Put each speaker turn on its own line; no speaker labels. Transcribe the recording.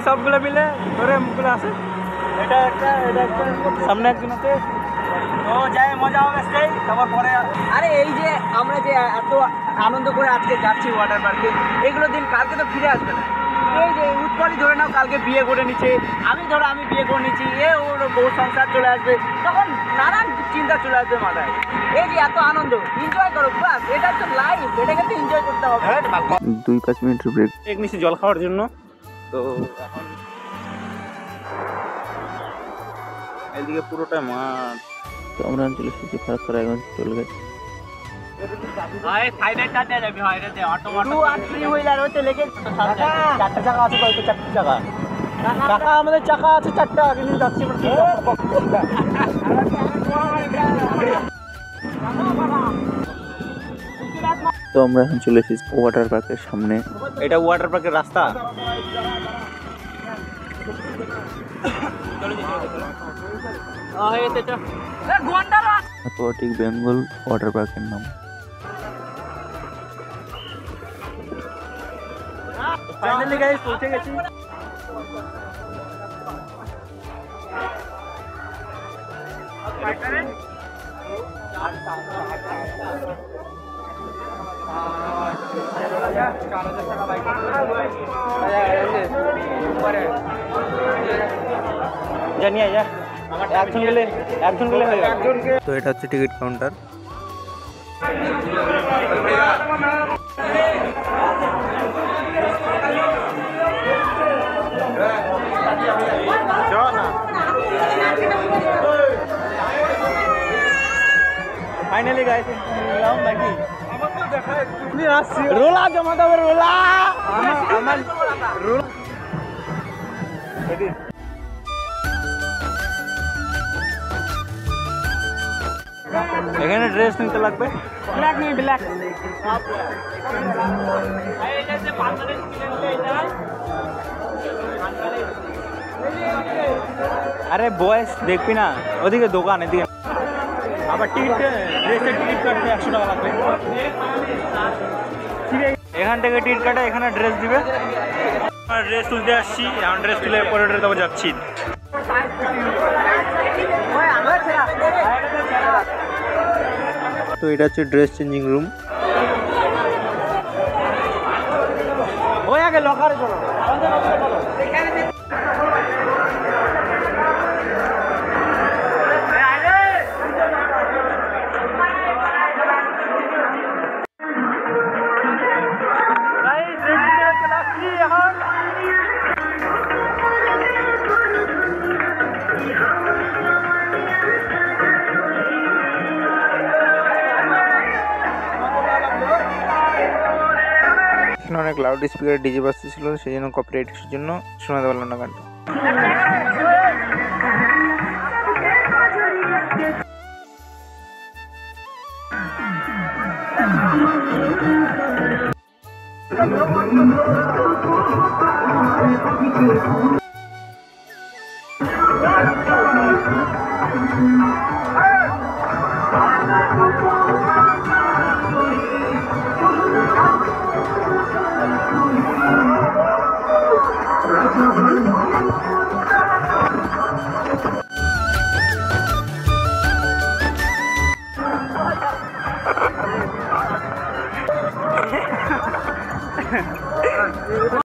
সবগুলো মিলে ধরে মুখগুলো আসে। এটা একটা সামনে একজন আছে, ও যায় মজা হবে সেই। তারপর পরে
আরে এই যে আমরা যে এত আনন্দ করে আজকে যাচ্ছি ওয়াটার পার্কে, এগুলো দিন কালকে তো ফিরে আসবে না। এই যে উৎপলই ধরে নাও কালকে বিয়ে করে নিচ্ছে, আমি বিয়ে করে নিচ্ছি, ওর বউ সংসার চলে আসবে, তখন নানান চিন্তা চলে আসবে মাথায়। এই যে এত আনন্দ এনজয় করো, প্লাস এটা তো লাইফ, এটাকে তো এনজয় করতে হবে।
2-5 মিনিটের ব্রেক।
এক নিচে জল খাওয়ার জন্য। তো এখন এদিকে পুরোটা মাঠ।
তো আমরা চলে এসেছি ফারাক্কাগঞ্জ টোল গেট।
চারটা চাকা আছে, কয়েকটা চারটে চাকা। চাকা আমাদের চাকা আছে চারটা, কিন্তু যাচ্ছি
তো আমরা এখন চলে এসেছি ওয়াটার পার্কের সামনে।
এটা ওয়াটার পার্কের রাস্তা।
অ্যাকোয়াটিক বেঙ্গল ওয়াটার পার্কের নাম।
ফাইনালি গাইস পৌঁছে গেছি। জানিয়ে যা একজন গেলে হয়ে যাবে।
তো এটা হচ্ছে টিকিট কাউন্টার।
ফাইনালি গাইস নাকি রোলা জমাতে হবে, রোলা আমার রোলা। এখানে ড্রেস নিতে লাগবে, ব্ল্যাক নেই ব্ল্যাক। আরে বয়স দেখবি না, ওদিকে দোকান, এদিকে আবার টিকিট, ড্রেসের টিকিট কাটতে 100 টাকা লাগবে। এখান থেকে টিকিট কাটে, এখানে ড্রেস দিবে। ড্রেস তুলতে আসছি, এখন ড্রেস তুলে পরে তারপর যাচ্ছি।
তো এটা হচ্ছে ড্রেস চেঞ্জিং রুম।
ওই আগে লকারে চলো।
এখানে অনেক লাউড স্পিকার ডিজে বাজতেছিল, সেই জন্য কপিরাইট ইস্যুর জন্য শোনাতে পারলাম না গানটা।